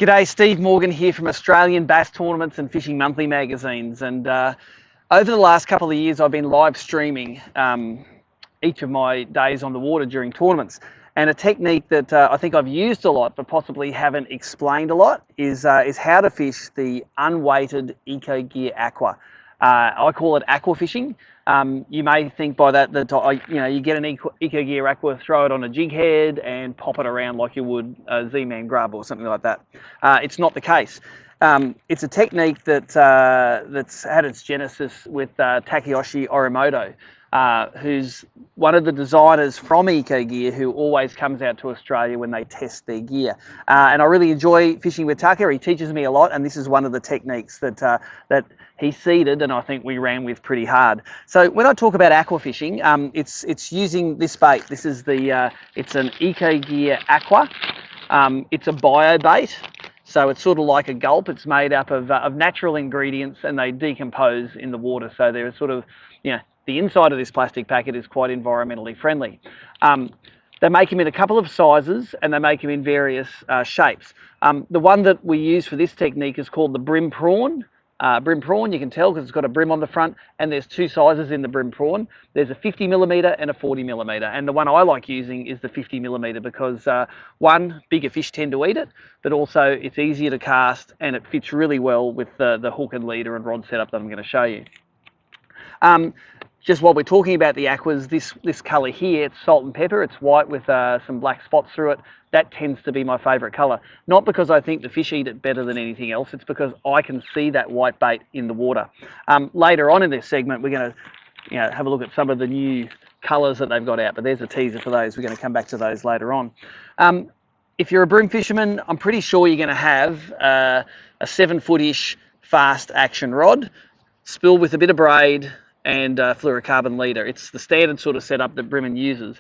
G'day, Steve Morgan here from Australian Bass Tournaments and Fishing Monthly magazines. And over the last couple of years, I've been live streaming each of my days on the water during tournaments. And a technique that I think I've used a lot, but possibly haven't explained a lot, is how to fish the unweighted Ecogearaqua. I call it aqua fishing. You may think by that you get an Ecogearaqua, throw it on a jig head and pop it around like you would a Z-Man grub or something like that. It's not the case. It's a technique that's had its genesis with Takeyoshi Orimoto, who's one of the designers from Ecogear, who always comes out to Australia when they test their gear. And I really enjoy fishing with Taka. He teaches me a lot, and this is one of the techniques that he seeded, and I think we ran with pretty hard. So when I talk about aqua fishing, it's using this bait. This is it's an Ecogearaqua. It's a bio bait. So it's sort of like a gulp. It's made up of natural ingredients, and they decompose in the water. So they're sort of, the inside of this plastic packet is quite environmentally friendly. They make them in a couple of sizes, and they make them in various shapes. The one that we use for this technique is called the Bream Prawn. Bream Prawn, you can tell because it's got a brim on the front, and there's two sizes in the Bream Prawn. There's a 50mm and a 40mm, and the one I like using is the 50mm because one, bigger fish tend to eat it, but also it's easier to cast and it fits really well with the hook and leader and rod setup that I'm going to show you. Just while we're talking about the aquas, this colour here, it's salt and pepper. It's white with some black spots through it. That tends to be my favourite colour. Not because I think the fish eat it better than anything else, it's because I can see that white bait in the water. Later on in this segment, we're going to have a look at some of the new colours that they've got out, but there's a teaser for those. We're going to come back to those later on. If you're a bream fisherman, I'm pretty sure you're going to have a 7-foot-ish fast action rod, spooled with a bit of braid, and fluorocarbon leader. It's the standard sort of setup that Bremen uses.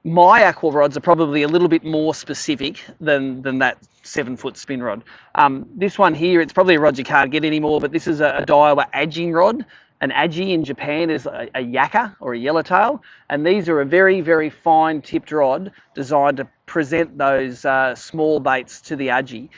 My aqua rods are probably a little bit more specific than that 7-foot spin rod. This one here, it's probably a rod you can't get anymore, but this is a Daiwa Aging rod. An Agi in Japan is a yakka or a yellowtail, and these are a very, very fine tipped rod designed to present those small baits to the Agi.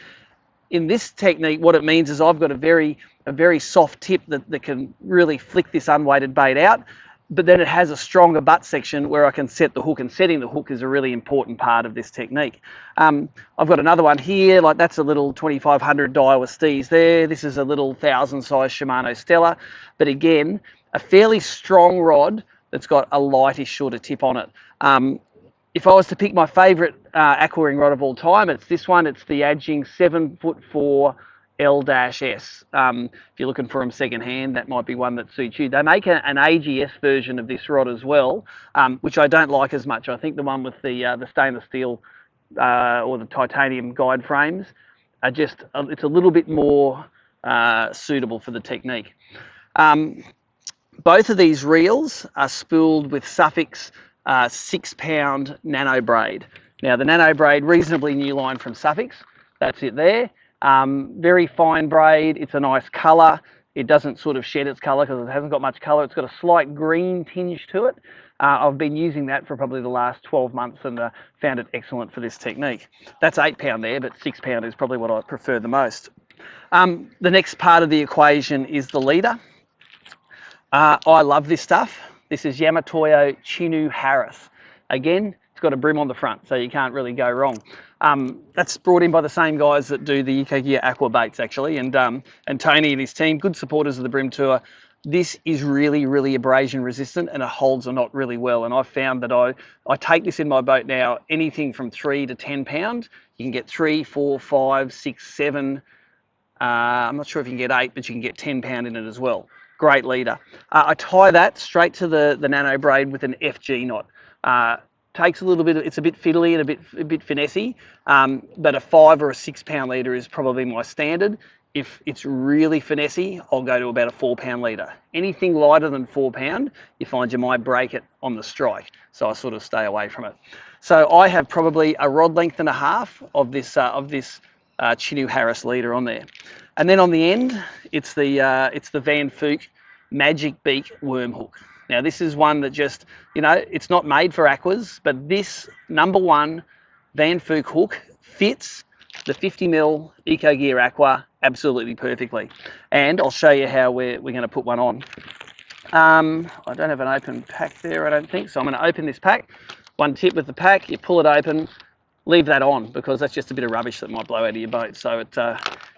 In this technique, what it means is I've got a very soft tip that can really flick this unweighted bait out, but then it has a stronger butt section where I can set the hook, and setting the hook is a really important part of this technique. I've got another one here, like that's a little 2500 Daiwa Steez there. This is a little 1000 size Shimano Stella, but again, a fairly strong rod that's got a lightish shorter tip on it. If I was to pick my favourite aquaring rod of all time, it's this one. It's the Aging 7'4" L-S. If you're looking for them second hand, that might be one that suits you. They make an AGS version of this rod as well, which I don't like as much. I think the one with the stainless steel or the titanium guide frames are just, it's a little bit more suitable for the technique. Both of these reels are spooled with Suffix 6-pound nano braid. Now the nano braid, reasonably new line from Suffix. That's it there. Very fine braid. It's a nice colour. It doesn't sort of shed its colour because it hasn't got much colour. It's got a slight green tinge to it. I've been using that for probably the last 12 months and found it excellent for this technique. That's 8-pound there, but 6-pound is probably what I prefer the most. The next part of the equation is the leader. I love this stuff. This is Yamatoyo Chinu Harris. Again, it's got a brim on the front, so you can't really go wrong. That's brought in by the same guys that do the Ecogearaqua baits, actually, and Tony and his team, good supporters of the Bream Tour. This is really, really abrasion resistant, and it holds a knot really well. And I've found that I take this in my boat now, anything from 3 to 10 pound. You can get 3, 4, 5, 6, 7. I'm not sure if you can get 8, but you can get 10 pound in it as well. Great leader. I tie that straight to the nano braid with an FG knot. Takes a little bit, it's a bit fiddly and a bit finessey, but a 5 or a 6-pound leader is probably my standard. If it's really finessey, I'll go to about a 4-pound leader. Anything lighter than 4 pound, you find you might break it on the strike, so I sort of stay away from it. So I have probably a rod length and a half of this Chinu Harris leader on there, and then on the end, it's the Van Fouke Magic Beak worm hook. Now this is one that just, it's not made for aquas, but this #1 Van Fouke hook fits the 50mm Ecogearaqua absolutely perfectly. And I'll show you how we're going to put one on. I don't have an open pack there, I don't think, so I'm going to open this pack. One tip with the pack, you pull it open, leave that on, because that's just a bit of rubbish that might blow out of your boat, so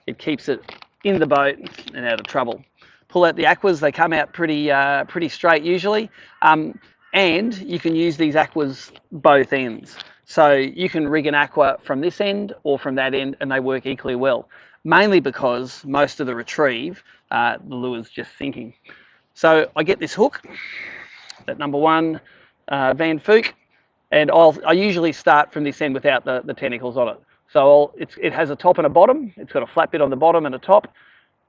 it keeps it in the boat and out of trouble. Pull out the aquas, they come out pretty straight usually, and you can use these aquas both ends. So you can rig an aqua from this end or from that end, and they work equally well, mainly because most of the retrieve, the lure's just sinking. So I get this hook, that number 1 Van Fuuk, and I usually start from this end without the tentacles on it. So it has a top and a bottom. It's got a flat bit on the bottom and a top.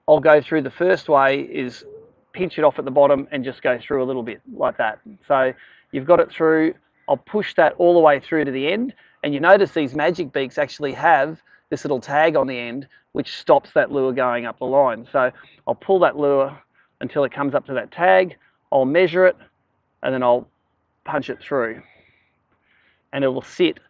I'll go through the first way is pinch it off at the bottom and just go through a little bit like that. So you've got it through. I'll push that all the way through to the end, and you notice these magic beaks actually have this little tag on the end which stops that lure going up the line. So I'll pull that lure until it comes up to that tag. I'll measure it, and then I'll punch it through, and it will sit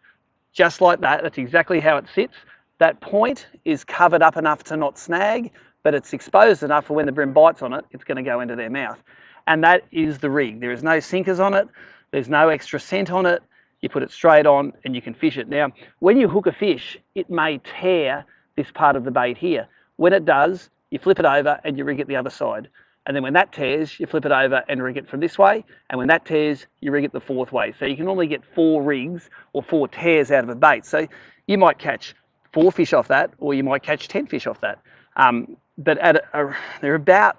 just like that. That's exactly how it sits. That point is covered up enough to not snag, but it's exposed enough for when the bream bites on it, it's going to go into their mouth. And that is the rig. There is no sinkers on it. There's no extra scent on it. You put it straight on and you can fish it. Now, when you hook a fish, it may tear this part of the bait here. When it does, you flip it over and you rig it the other side. And then when that tears, you flip it over and rig it from this way. And when that tears, you rig it the 4th way. So you can only get 4 rigs or 4 tears out of a bait. So you might catch 4 fish off that, or you might catch 10 fish off that. But they're about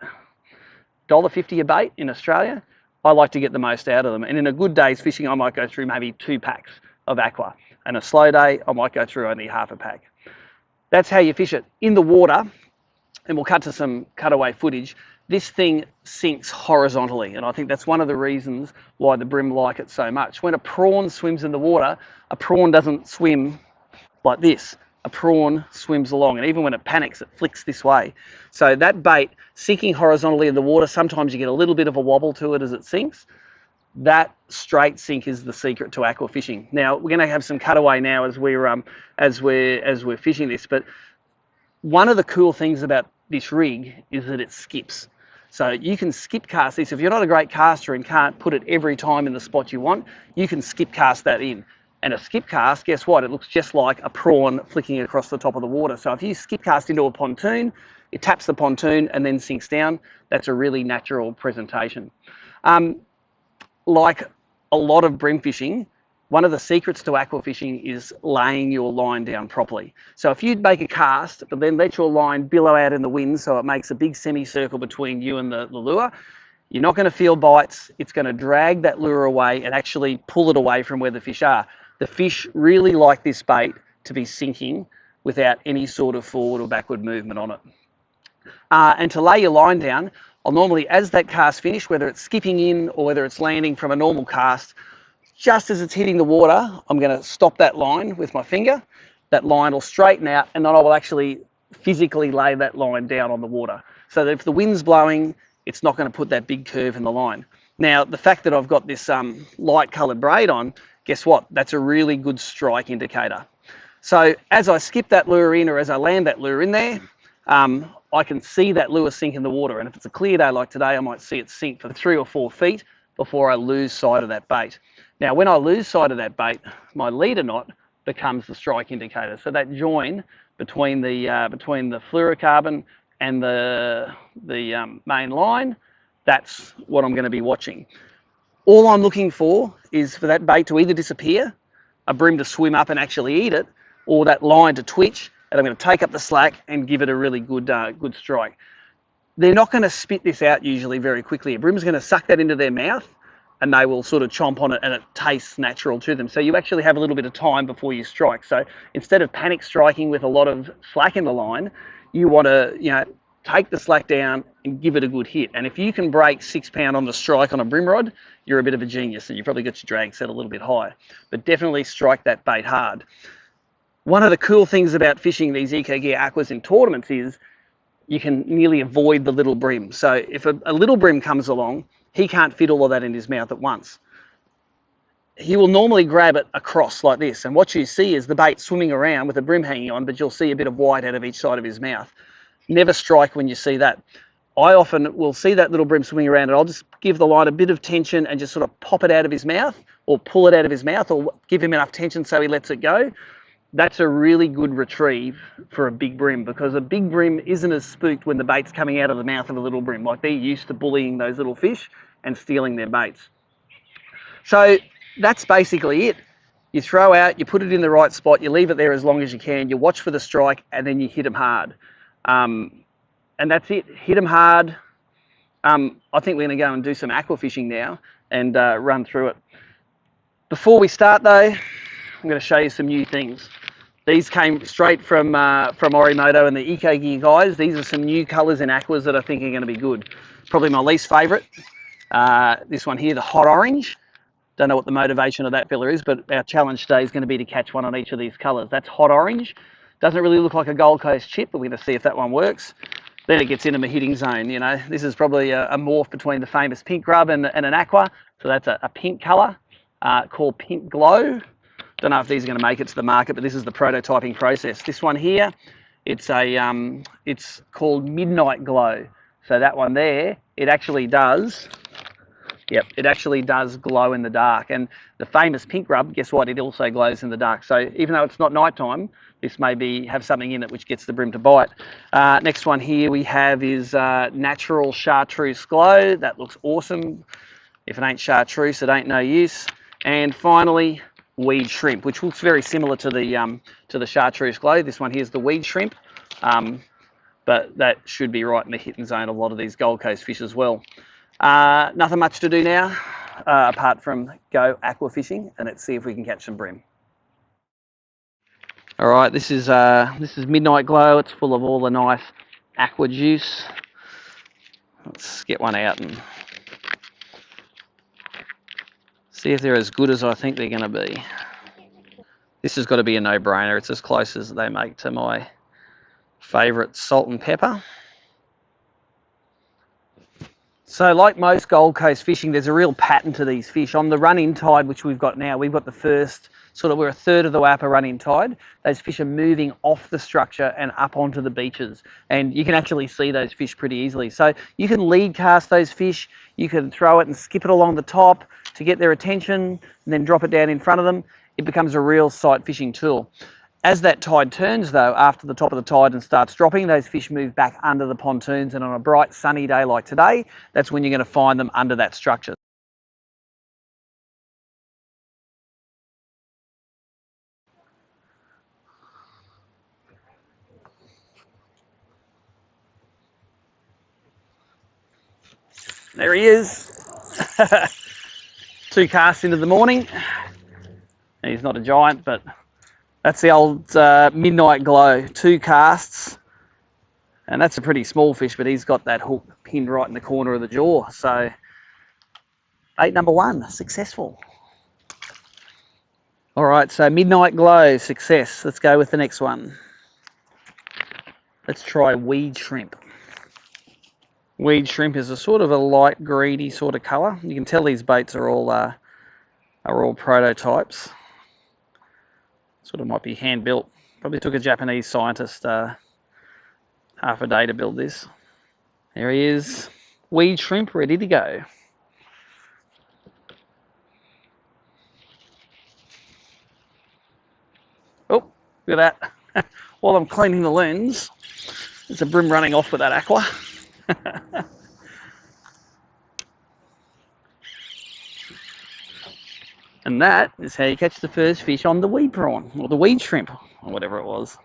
$1.50 a bait in Australia. I like to get the most out of them. And in a good day's fishing, I might go through maybe 2 packs of aqua. And a slow day, I might go through only half a pack. That's how you fish it. In the water, and we'll cut to some cutaway footage, this thing sinks horizontally, and I think that's one of the reasons why the bream like it so much. When a prawn swims in the water, a prawn doesn't swim like this. A prawn swims along, and even when it panics, it flicks this way. So that bait sinking horizontally in the water, sometimes you get a little bit of a wobble to it as it sinks. That straight sink is the secret to aqua fishing. Now we're going to have some cutaway now as we're fishing this, but one of the cool things about this rig is that it skips. So you can skip cast this. If you're not a great caster and can't put it every time in the spot you want, you can skip cast that in. And a skip cast, guess what? It looks just like a prawn flicking across the top of the water. So if you skip cast into a pontoon, it taps the pontoon and then sinks down. That's a really natural presentation. Like a lot of bream fishing, one of the secrets to aqua fishing is laying your line down properly. So if you make a cast, but then let your line billow out in the wind so it makes a big semicircle between you and the lure, you're not going to feel bites. It's going to drag that lure away and actually pull it away from where the fish are. The fish really like this bait to be sinking without any sort of forward or backward movement on it. And to lay your line down, I'll normally, as that cast finishes, whether it's skipping in or whether it's landing from a normal cast, just as it's hitting the water, I'm going to stop that line with my finger. That line will straighten out, and then I will actually physically lay that line down on the water. So that if the wind's blowing, it's not going to put that big curve in the line. Now, the fact that I've got this light coloured braid on, guess what? That's a really good strike indicator. So as I skip that lure in, or as I land that lure in there, I can see that lure sink in the water. And if it's a clear day like today, I might see it sink for 3 or 4 feet before I lose sight of that bait. Now, when I lose sight of that bait, my leader knot becomes the strike indicator. So that join between the fluorocarbon and the main line, that's what I'm going to be watching. All I'm looking for is for that bait to either disappear, a bream to swim up and actually eat it, or that line to twitch, and I'm going to take up the slack and give it a really good strike. They're not going to spit this out usually very quickly. A bream's going to suck that into their mouth, and they will sort of chomp on it, and it tastes natural to them. So you actually have a little bit of time before you strike. So instead of panic striking with a lot of slack in the line, you want to, take the slack down and give it a good hit. And if you can break 6 pound on the strike on a bream rod, you're a bit of a genius, and you probably got your drag set a little bit high. But definitely strike that bait hard. One of the cool things about fishing these Ecogearaqua in tournaments is you can nearly avoid the little bream. So if a little bream comes along, he can't fit all of that in his mouth at once. he will normally grab it across like this, and what you see is the bait swimming around with the brim hanging on, but you'll see a bit of white out of each side of his mouth. Never strike when you see that. I often will see that little brim swimming around, and I'll just give the line a bit of tension and just sort of pop it out of his mouth, or pull it out of his mouth, or give him enough tension so he lets it go. That's a really good retrieve for a big brim, because a big brim isn't as spooked when the bait's coming out of the mouth of a little brim. Like, they're used to bullying those little fish and stealing their baits. So that's basically it. You throw out, you put it in the right spot, you leave it there as long as you can, you watch for the strike, and then you hit them hard. And that's it. Hit them hard. I think we're going to go and do some aqua fishing now and run through it. Before we start though, I'm going to show you some new things. These came straight from Orimoto and the Ecogear guys. These are some new colours in aquas that I think are going to be good. Probably my least favourite. This one here, the hot orange. Don't know what the motivation of that fella is, but our challenge today is going to be to catch one on each of these colours. That's hot orange. Doesn't really look like a Gold Coast chip, but we're going to see if that one works. Then it gets into my hitting zone. You know, this is probably a morph between the famous pink grub and an aqua. So that's a pink colour called Pink Glow. Don't know if these are going to make it to the market, but this is the prototyping process. This one here, it's called Midnight Glow. So that one there, it actually does. Yep, it actually does glow in the dark. And the famous pink rub, guess what? It also glows in the dark. So even though it's not nighttime, this may have something in it which gets the brim to bite. Next one here we have is Natural Chartreuse Glow. That looks awesome. If it ain't Chartreuse, it ain't no use. And finally, Weed Shrimp, which looks very similar to the Chartreuse Glow. This one here is the Weed Shrimp, but that should be right in the hitting zone of a lot of these Gold Coast fish as well. Nothing much to do now, apart from go aqua fishing, and let's see if we can catch some brim. All right, this is Midnight Glow. It's full of all the nice aqua juice. Let's get one out and see if they're as good as I think they're going to be. This has got to be a no-brainer. It's as close as they make to my favourite salt and pepper. So like most Gold Coast fishing, there's a real pattern to these fish. On the run-in tide, which we've got now, we've got the first, we're a third of the way up a run-in tide. Those fish are moving off the structure and up onto the beaches. And you can actually see those fish pretty easily. So you can lead cast those fish, you can throw it and skip it along the top to get their attention, and then drop it down in front of them. It becomes a real sight fishing tool. As that tide turns though, after the top of the tide and starts dropping, those fish move back under the pontoons, and on a bright sunny day like today, that's when you're going to find them under that structure. There he is. 2 casts into the morning. And he's not a giant, but that's the old Midnight Glow. 2 casts. And that's a pretty small fish, but he's got that hook pinned right in the corner of the jaw. So bait number 1, successful. All right, so Midnight Glow, success. Let's go with the next one. Let's try Weed Shrimp. Weed Shrimp is a sort of a light greedy sort of colour. You can tell these baits are all prototypes. Sort of might be hand built. Probably took a Japanese scientist half a day to build this. There he is. Weed Shrimp ready to go. Oh, look at that. While I'm cleaning the lens, there's a brim running off with that aqua. And that is how you catch the first fish on the weed prawn, or the weed shrimp, or whatever it was.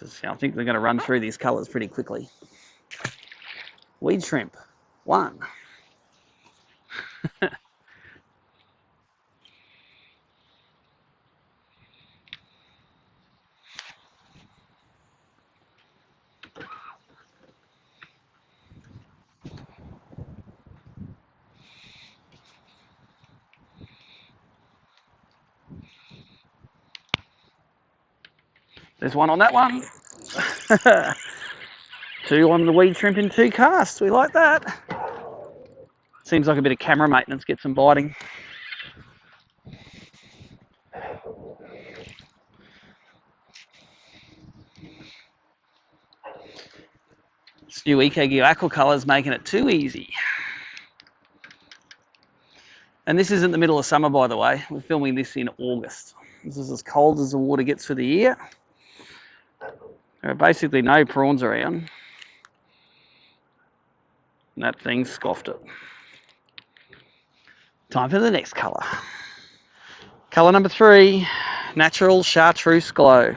I think they're going to run through these colours pretty quickly. Weed shrimp, 1. There's 1 on that one. 2 on the weed shrimp in 2 casts. We like that. Seems like a bit of camera maintenance gets them biting. This new Ecogearaqua colour is making it too easy. And this isn't the middle of summer, by the way. We're filming this in August. This is as cold as the water gets for the year. There are basically no prawns around. And that thing scoffed it. Time for the next colour. Colour number 3, Natural Chartreuse Glow.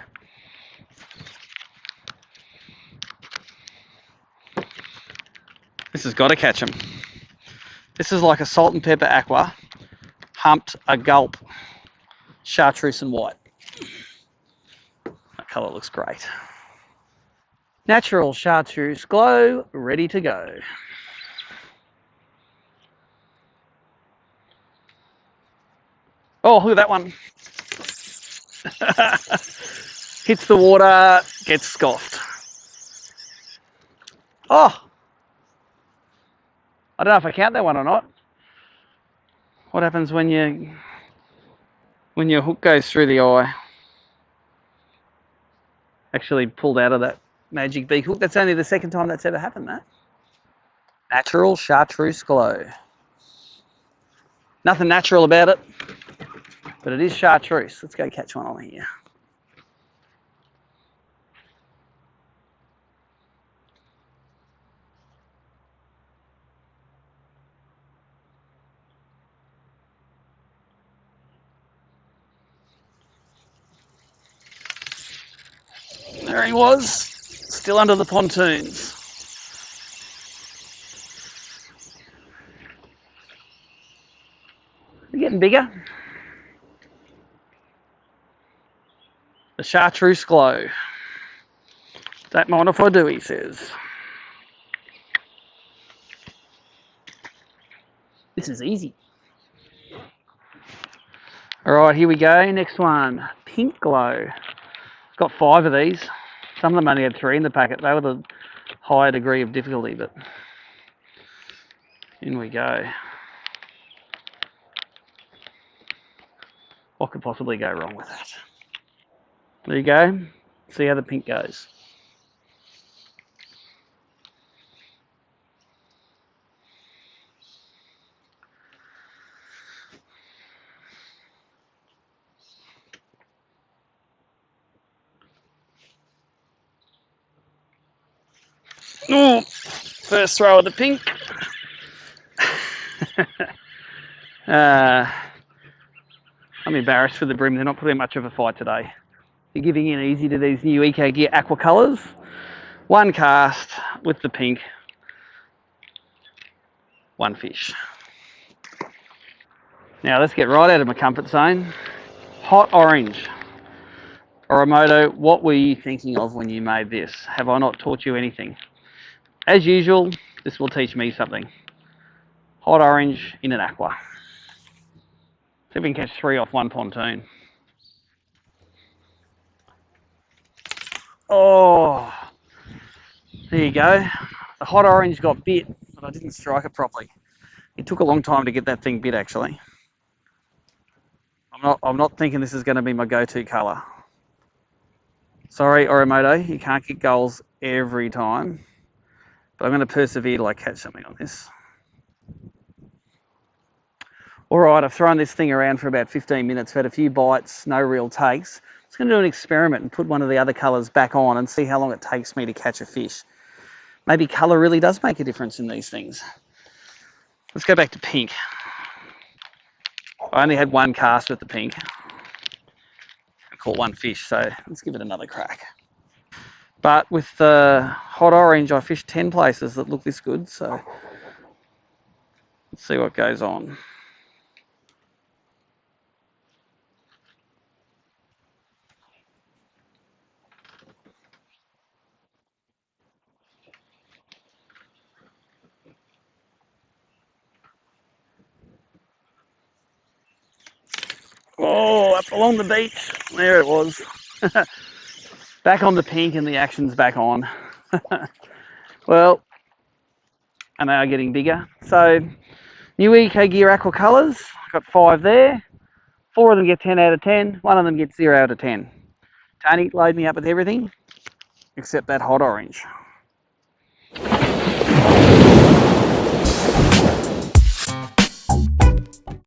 This has got to catch them. This is like a salt and pepper aqua, humped a gulp, chartreuse and white. That colour looks great. Natural Chartreuse Glow, ready to go. Oh, look at that one. Hits the water, gets scoffed. Oh, I don't know if I count that one or not. What happens when your hook goes through the eye? Actually pulled out of that magic beak hook. That's only the second time that's ever happened, Matt. Natural Chartreuse Glow. Nothing natural about it, but it is chartreuse. Let's go catch one on here. There he was, still under the pontoons. They're getting bigger. The Chartreuse Glow. Don't mind if I do, he says. This is easy. All right, here we go. Next one, Pink Glow. Got 5 of these. Some of them only had 3 in the packet. They were the higher degree of difficulty, but in we go. What could possibly go wrong with that? There you go. See how the pink goes. Oh, first throw of the pink. I'm embarrassed for the bream. They're not putting much of a fight today. They're giving in easy to these new Ecogearaqua colours. One cast with the pink. One fish. Now let's get right out of my comfort zone. Hot orange. Orimoto, what were you thinking of when you made this? Have I not taught you anything? As usual, this will teach me something. Hot orange in an aqua. See if we can catch 3 off one pontoon. Oh, there you go. The hot orange got bit, but I didn't strike it properly. It took a long time to get that thing bit, actually. I'm not thinking this is going to be my go-to colour. Sorry, Orimoto, you can't get goals every time. But I'm going to persevere till I catch something on this. All right, I've thrown this thing around for about 15 minutes, had a few bites, no real takes. I'm just going to do an experiment and put one of the other colours back on and see how long it takes me to catch a fish. Maybe colour really does make a difference in these things. Let's go back to pink. I only had 1 cast with the pink. I caught 1 fish, so let's give it another crack. But with the hot orange, I fished 10 places that look this good, so let's see what goes on. Oh, up along the beach. There it was. Back on the pink and the action's back on. Well, and they are getting bigger. So New Ecogearaqua colours, got 5 there. 4 of them get 10 out of 10, 1 of them gets 0 out of 10. Tony, load me up with everything except that hot orange.